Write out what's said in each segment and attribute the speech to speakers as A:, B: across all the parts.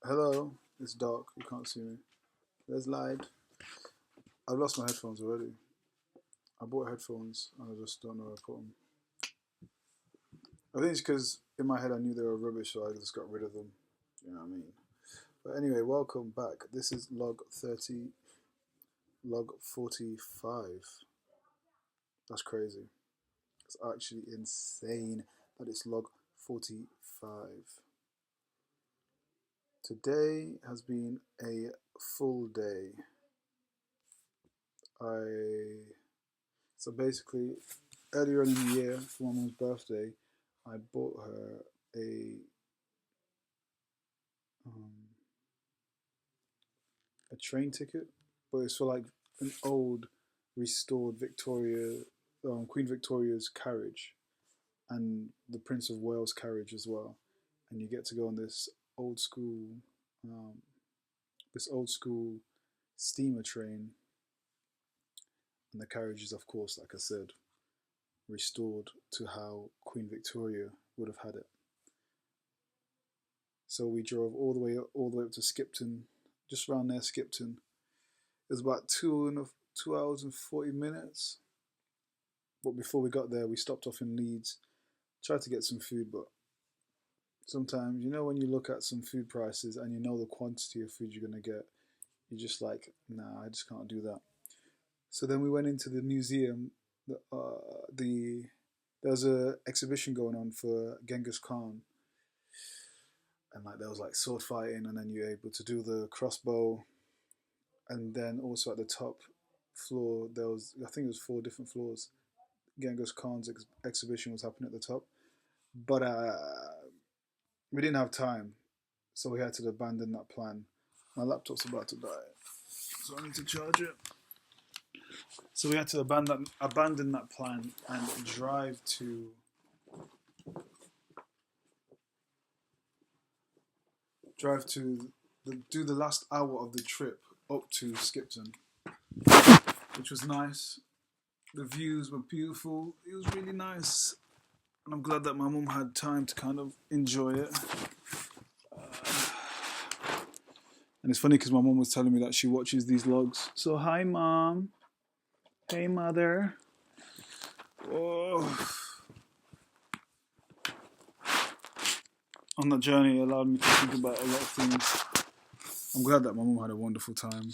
A: Hello, it's dark. You can't see me. There's light. I've lost my headphones already. I bought headphones and I just don't know where I put them. I think it's because in my head I knew they were rubbish, so I just got rid of them. You know what I mean? But anyway, welcome back. This is log 45. That's crazy. It's actually insane that it's log 45. Today has been a full day. I So basically, earlier in the year, for my mom's birthday, I bought her um, a train ticket, but it's for like an old, restored Queen Victoria's carriage, and the Prince of Wales carriage as well. And you get to go on old school, um, this old school steamer train, and the carriage is, of course, like I said, restored to how Queen Victoria would have had it. So we drove all the way up to Skipton, just around there, Skipton. It was about 2 hours and 40 minutes. But before we got there, we stopped off in Leeds, tried to get some food. But sometimes, when you look at some food prices and you know the quantity of food you're gonna get, you're just like, nah, I just can't do that. So then we went into the museum. There was a exhibition going on for Genghis Khan, and like there was like sword fighting, and then you're able to do the crossbow, and then also at the top floor there was, I think it was four different floors. Genghis Khan's exhibition was happening at the top, but we didn't have time, so we had to abandon that plan. My laptop's about to die, so I need to charge it. So we had to abandon that plan and do the last hour of the trip up to Skipton, which was nice. The views were beautiful. It was really nice, and I'm glad that my mum had time to kind of enjoy it. And it's funny because my mum was telling me that she watches these vlogs. So hi, mom. Hey, mother. Oh. On that journey, it allowed me to think about a lot of things. I'm glad that my mum had a wonderful time.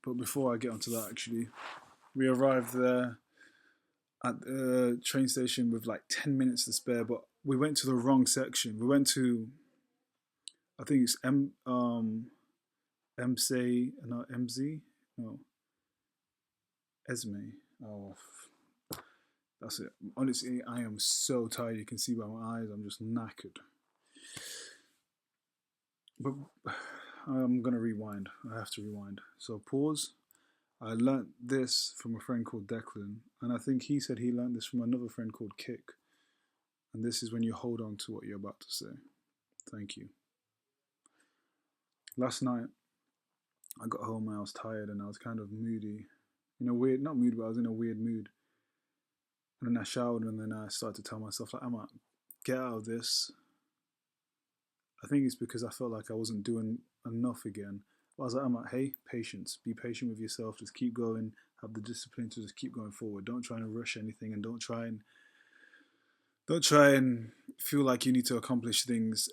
A: But before I get onto that, actually, we arrived there at the train station with like 10 minutes to spare, but we went to the wrong section. We went to, I think it's MC, no, MZ, no, Esme. Oh, that's it. Honestly, I am so tired. You can see by my eyes, I'm just knackered. But I'm gonna rewind. I have to rewind. So pause. I learnt this from a friend called Declan, and I think he said he learnt this from another friend called Kick. And this is when you hold on to what you're about to say. Thank you. Last night, I got home and I was tired and I was kind of moody. Not moody, but I was in a weird mood. And then I showered and then I started to tell myself, like, Emma, get out of this. I think it's because I felt like I wasn't doing enough again. But I was like, Emma, hey, patience. Be patient with yourself. Just keep going. Have the discipline to just keep going forward. Don't try and rush anything, and don't try and feel like you need to accomplish things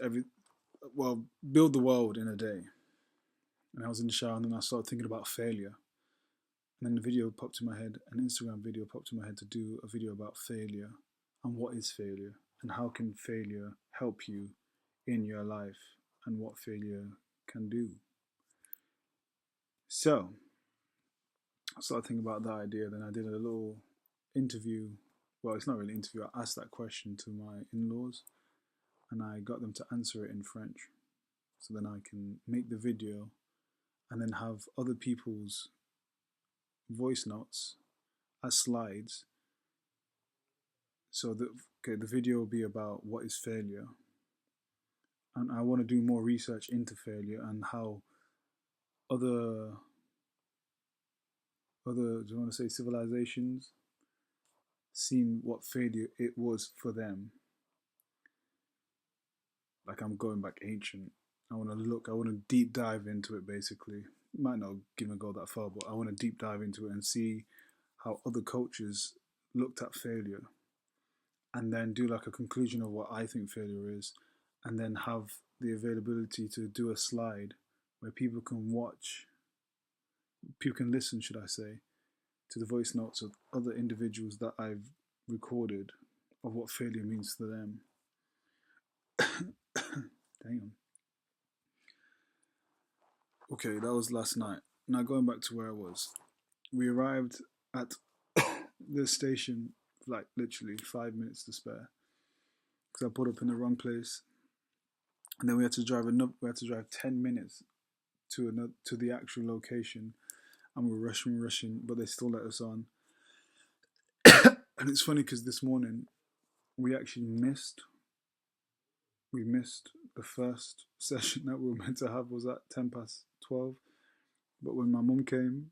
A: build the world in a day. And I was in the shower and then I started thinking about failure. And then the video popped in my head, an Instagram video popped in my head to do a video about failure and what is failure and how can failure help you in your life and what failure can do. So I started thinking about that idea. Then I did a little interview. Well, it's not really an interview. I asked that question to my in-laws and I got them to answer it in French. So then I can make the video and then have other people's voice notes as slides. So the video will be about what is failure. And I want to do more research into failure and how other do you want to say civilizations seen what failure it was for them. Like I'm going back ancient. I want to deep dive into it basically. Might not give a go that far, but I want to deep dive into it and see how other coaches looked at failure, and then do like a conclusion of what I think failure is, and then have the availability to do a slide where people can listen, should I say, to the voice notes of other individuals that I've recorded of what failure means to them. Damn. Okay, that was last night. Now going back to where I was. We arrived at the station like literally 5 minutes to spare because I pulled up in the wrong place, and then we had to drive 10 minutes to the actual location, and we're rushing, but they still let us on. And it's funny because this morning we actually missed the first session that we were meant to have was at 12:10. But when my mum came,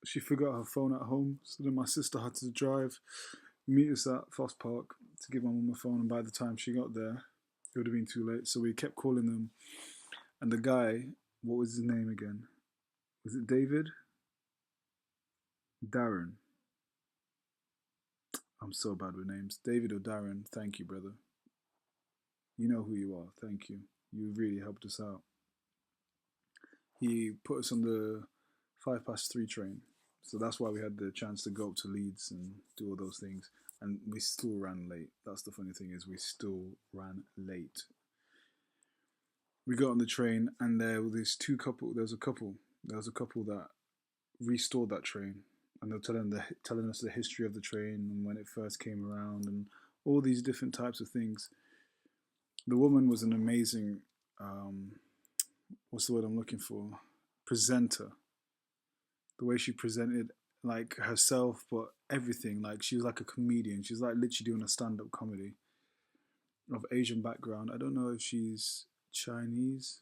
A: she forgot her phone at home, so then my sister had to drive, meet us at Foss Park to give my mum a phone, and by the time she got there, it would have been too late. So we kept calling them, and the guy, what was his name again? Was it David? Darren. I'm so bad with names. David or Darren, thank you, brother. You know who you are, thank you. You really helped us out. He put us on the 3:05 train. So that's why we had the chance to go up to Leeds and do all those things. And we still ran late. That's the funny thing, is we still ran late. We got on the train, and there was a couple that restored that train, and they were telling us the history of the train and when it first came around and all these different types of things. The woman was an amazing, what's the word I'm looking for? Presenter. The way she presented like herself, but everything, like she was like a comedian. She's like literally doing a stand-up comedy of Asian background. I don't know if she's Chinese.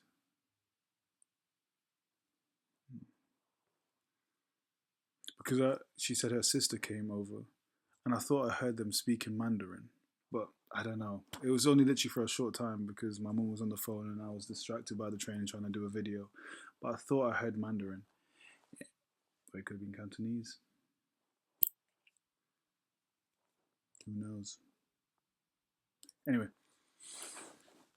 A: Because she said her sister came over, and I thought I heard them speak in Mandarin, but I don't know. It was only literally for a short time because my mum was on the phone and I was distracted by the train and trying to do a video. But I thought I heard Mandarin. But it could have been Cantonese. Who knows? Anyway,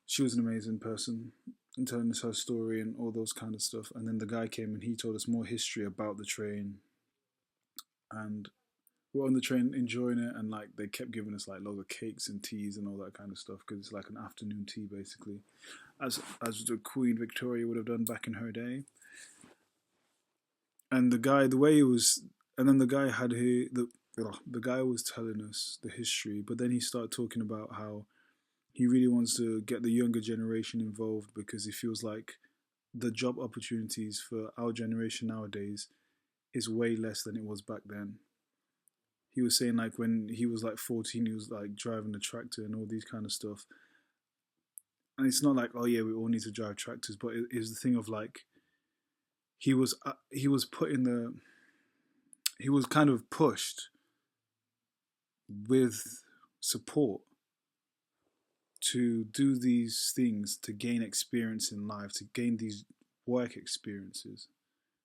A: she was an amazing person and telling us her story and all those kind of stuff. And then the guy came and he told us more history about the train. And we're on the train enjoying it, and like they kept giving us like loads of cakes and teas and all that kind of stuff because it's like an afternoon tea basically, as the Queen Victoria would have done back in her day. And the guy, the way he was, and then the guy had the guy was telling us the history, but then he started talking about how he really wants to get the younger generation involved because he feels like the job opportunities for our generation nowadays is way less than it was back then. He was saying like when he was like 14, he was like driving a tractor and all these kind of stuff. And it's not like, oh yeah, we all need to drive tractors, but it is the thing of like he was kind of pushed with support to do these things to gain experience in life, to gain these work experiences.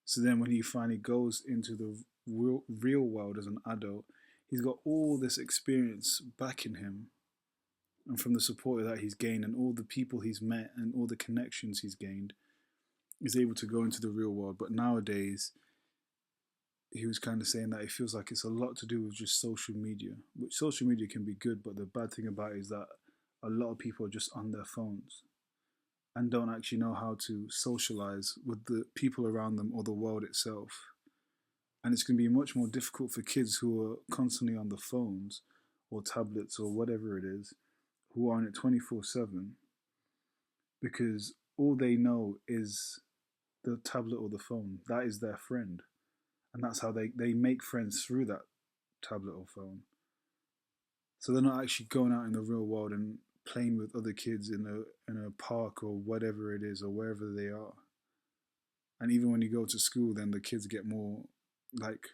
A: So then when he finally goes into the real world as an adult, he's got all this experience backing him, and from the support that he's gained and all the people he's met and all the connections he's gained, he's able to go into the real world. But nowadays, he was kind of saying that it feels like it's a lot to do with just social media, which social media can be good, but the bad thing about it is that a lot of people are just on their phones and don't actually know how to socialize with the people around them or the world itself. And it's going to be much more difficult for kids who are constantly on the phones or tablets or whatever it is, who are on it 24/7, because all they know is the tablet or the phone. That is their friend. And that's how they make friends, through that tablet or phone. So they're not actually going out in the real world and playing with other kids in a park or whatever it is or wherever they are. And even when you go to school, then the kids get more like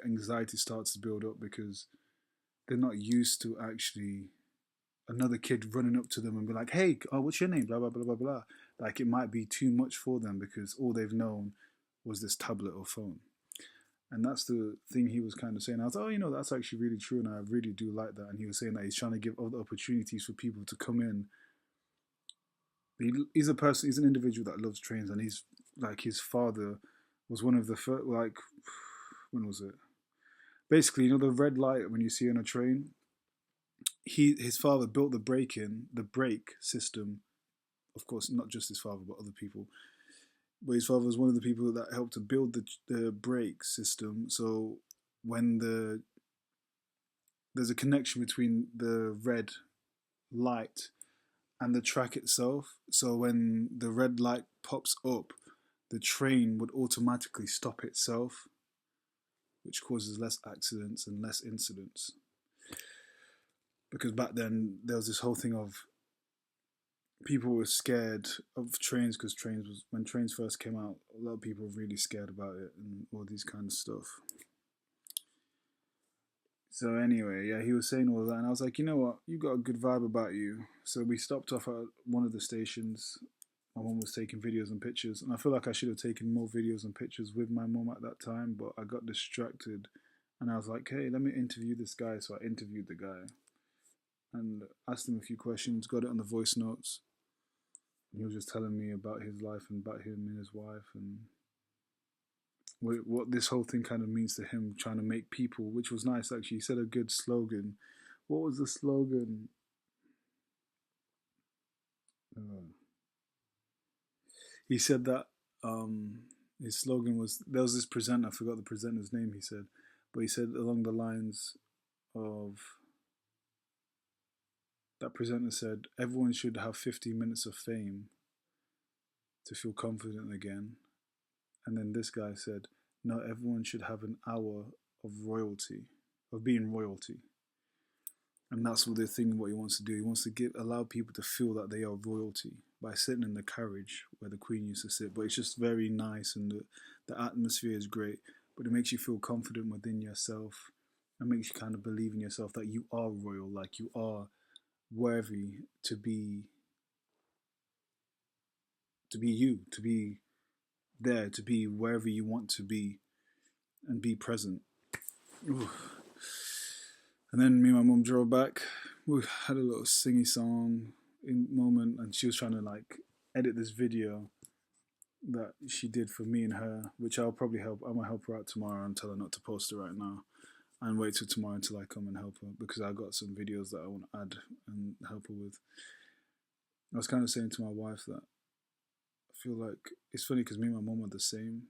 A: anxiety starts to build up because they're not used to actually another kid running up to them and be like, "Hey, oh, what's your name?" Blah blah blah blah blah. Like it might be too much for them because all they've known was this tablet or phone. And that's the thing he was kind of saying. I was, oh, that's actually really true, and I really do like that. And he was saying that he's trying to give other opportunities for people to come in. He's a person, he's an individual that loves trains, and he's like his father was one of the first, like, when was it? Basically, the red light when you see on a train. His father built the brake system. Of course, not just his father, but other people. But his father was one of the people that helped to build the brake system. So when there's a connection between the red light and the track itself. So when the red light pops up, the train would automatically stop itself, which causes less accidents and less incidents. Because back then there was this whole thing of people were scared of trains because when trains first came out, a lot of people were really scared about it and all these kind of stuff. So anyway, yeah, he was saying all that, and I was like, you know what, you got a good vibe about you. So we stopped off at one of the stations. My mum was taking videos and pictures, and I feel like I should have taken more videos and pictures with my mum at that time, but I got distracted, and I was like, hey, let me interview this guy. So I interviewed the guy and asked him a few questions, got it on the voice notes. And he was just telling me about his life and about him and his wife and what this whole thing kind of means to him, trying to make people, which was nice actually. He said a good slogan. What was the slogan? He said that his slogan was, there was this presenter, I forgot the presenter's name, he said, but he said along the lines of, that presenter said, everyone should have 50 minutes of fame to feel confident again. And then this guy said, no, everyone should have an hour of royalty, of being royalty. And that's what what he wants to do. He wants to allow people to feel that they are royalty by sitting in the carriage where the Queen used to sit. But it's just very nice, and the atmosphere is great. But it makes you feel confident within yourself. It makes you kind of believe in yourself that you are royal, like you are worthy to be you, to be there, to be wherever you want to be, and be present. Ooh. And then me and my mum drove back. We had a little singy song moment, and she was trying to like edit this video that she did for me and her, which I'll probably help. I'm gonna help her out tomorrow and tell her not to post it right now, and wait till tomorrow until I come and help her, because I got some videos that I want to add and help her with. I was kind of saying to my wife that I feel like it's funny because me and my mum are the same,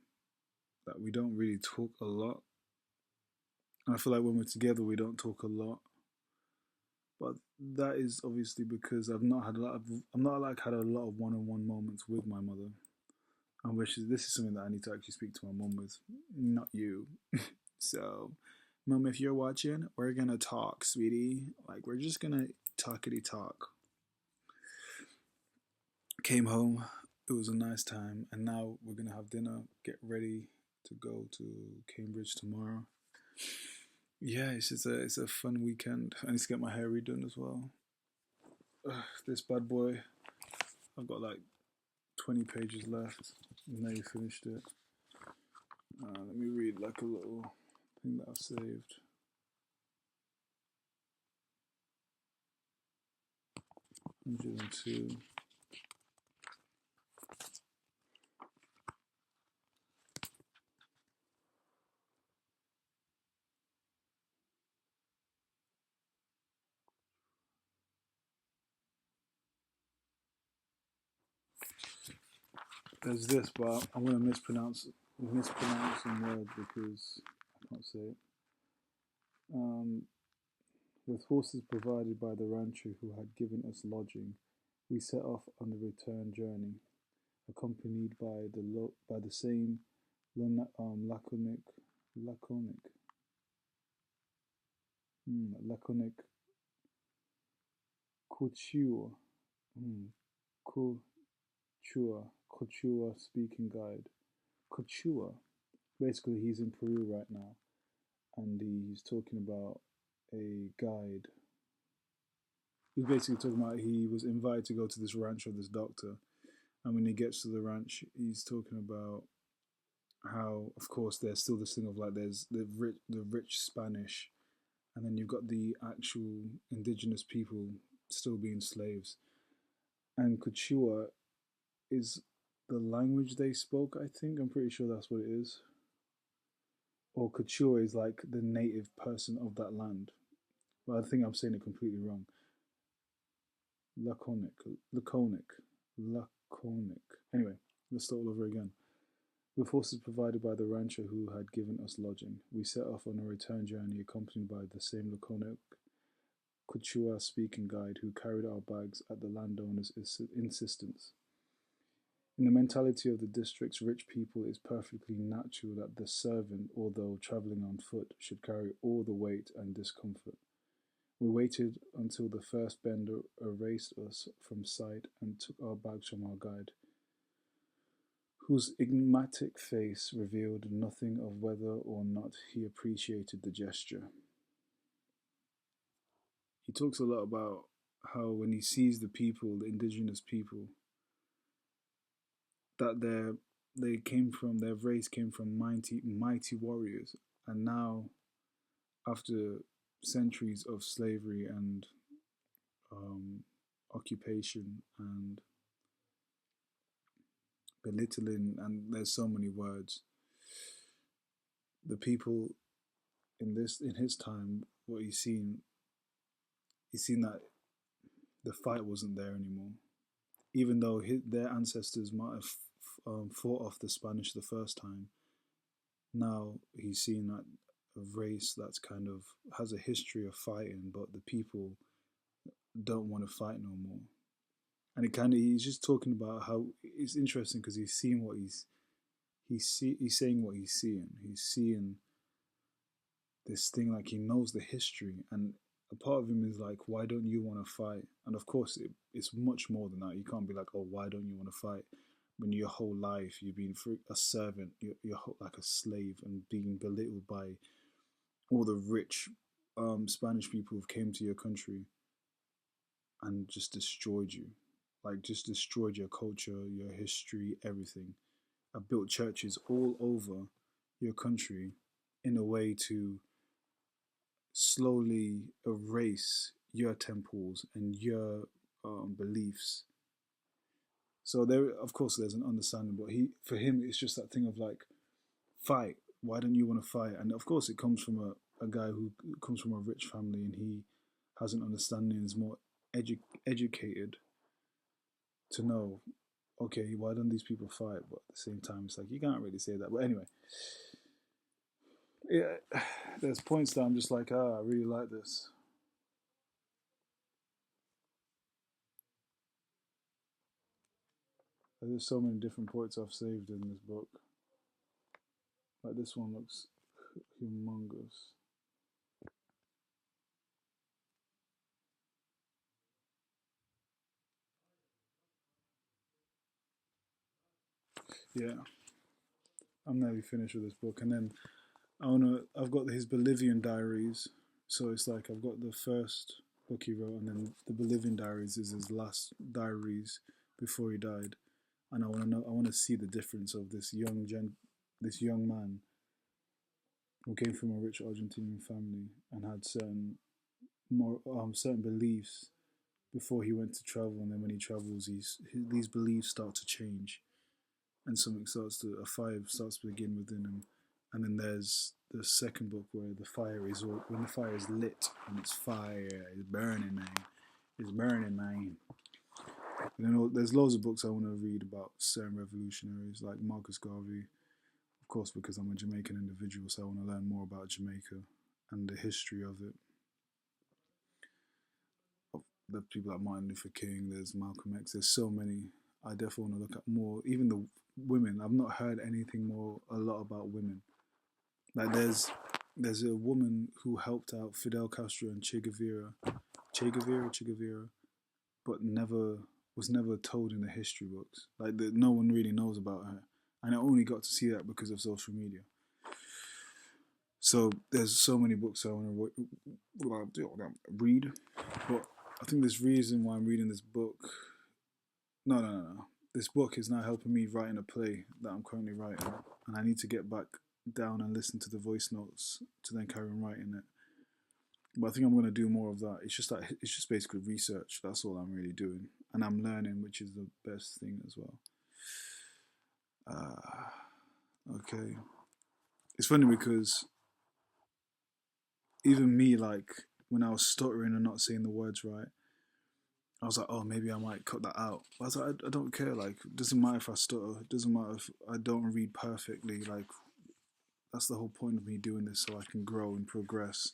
A: that we don't really talk a lot. And I feel like when we're together, we don't talk a lot. But that is obviously because I've not had a lot of, I'm not like had a lot of one-on-one moments with my mother. And this is something that I need to actually speak to my mum with, not you. So, mum, if you're watching, we're gonna talk, sweetie. Like we're just gonna talkity talk. Came home. It was a nice time, and now we're gonna have dinner. Get ready to go to Cambridge tomorrow. Yeah, it's a fun weekend. I need to get my hair redone as well. This bad boy, I've got like 20 pages left. Nearly finished it. Let me read like a little thing that I've saved. $102. There's this, but I'm gonna mispronounce some word because I can't say it. With horses provided by the rancher who had given us lodging, we set off on the return journey, accompanied by the same laconic couture, couture speaking guide. Couture. Basically, he's in Peru right now, and he's talking about a guide He's basically talking about he was invited to go to this ranch of this doctor, and when he gets to the ranch, he's talking about how, of course, there's still this thing of like there's the rich Spanish, and then you've got the actual indigenous people still being slaves. And Quechua is the language they spoke. I think I'm pretty sure that's what it is. Or Quechua is like the native person of that land. But I think I'm saying it completely wrong. Laconic, laconic, laconic. Anyway, let's start all over again. With horses provided by the rancher who had given us lodging, we set off on a return journey accompanied by the same laconic Quechua speaking guide who carried our bags at the landowner's insistence. In the mentality of the district's rich people, it is perfectly natural that the servant, although travelling on foot, should carry all the weight and discomfort. We waited until the first bend erased us from sight and took our bags from our guide, whose enigmatic face revealed nothing of whether or not he appreciated the gesture. He talks a lot about how when he sees the people, the indigenous people, that they came from their race came from mighty warriors, and now after centuries of slavery and um, occupation and belittling, and there's so many words. The people in his time, what he's seen that the fight wasn't there anymore. Even though their ancestors might have fought off the Spanish the first time, now he's seen that a race that's kind of has a history of fighting, but the people don't want to fight no more. And it kind of he's just talking about how it's interesting because he's seeing what he's saying what he's seeing. He's seeing this thing like he knows the history, and a part of him is like, why don't you want to fight? And of course, it's much more than that. You can't be like, oh, why don't you want to fight? When your whole life you've been a servant, you're like a slave and being belittled by all the rich Spanish people who came to your country and just destroyed you, like just destroyed your culture, your history, everything. I built churches all over your country in a way to slowly erase your temples and your beliefs. So there, of course, there's an understanding, but for him, it's just that thing of like, fight. Why don't you want to fight? And of course, it comes from a guy who comes from a rich family, and he has an understanding, is more educated to know, okay, why don't these people fight? But at the same time, it's like you can't really say that. But anyway, yeah, there's points that I'm just like, I really like this. There's so many different points I've saved in this book. Like this one looks humongous. Yeah, I'm nearly finished with this book, and then I've got his Bolivian diaries. So it's like I've got the first book he wrote, and then the Bolivian diaries is his last diaries before he died. And I want to know, I want to see the difference of this young man who came from a rich Argentinian family and had certain beliefs before he went to travel, and then when he travels, these beliefs start to change, and a fire starts to begin within him. And then there's the second book where when the fire is lit and it's fire, it's burning, man, it's burning, man. And then there's loads of books I want to read about certain revolutionaries like Marcus Garvey, of course, because I'm a Jamaican individual, so I want to learn more about Jamaica and the history of it. Of the people like Martin Luther King, there's Malcolm X, there's so many. I definitely want to look at more, even the women. I've not heard anything a lot about women. Like there's a woman who helped out Fidel Castro and Che Guevara, but never told in the history books. Like no one really knows about her, and I only got to see that because of social media. So there's so many books I want to read, but I think this reason why I'm reading this book. No, no, no, no. This book is now helping me write in a play that I'm currently writing, and I need to get back down and listen to the voice notes to then carry on writing it. But I think I'm going to do more of that. It's just basically research. That's all I'm really doing, and I'm learning, which is the best thing as well. Okay, it's funny because even me, like when I was stuttering and not saying the words right, I was like, oh, maybe I might cut that out. But I was like, I don't care. Like, it doesn't matter if I stutter. It doesn't matter if I don't read perfectly. Like, that's the whole point of me doing this, so I can grow and progress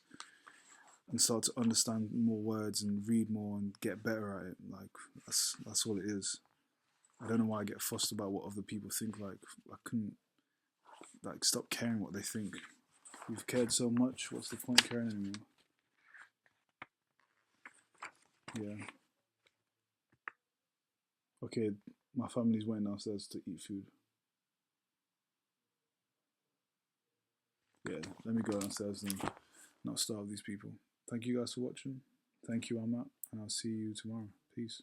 A: and start to understand more words and read more and get better at it. Like, that's all it is. I don't know why I get fussed about what other people think. Like, I couldn't like stop caring what they think. You've cared so much. What's the point caring anymore? Yeah. Okay, my family's waiting downstairs to eat food. Yeah, let me go downstairs and not starve these people. Thank you guys for watching. Thank you, Amat, and I'll see you tomorrow. Peace.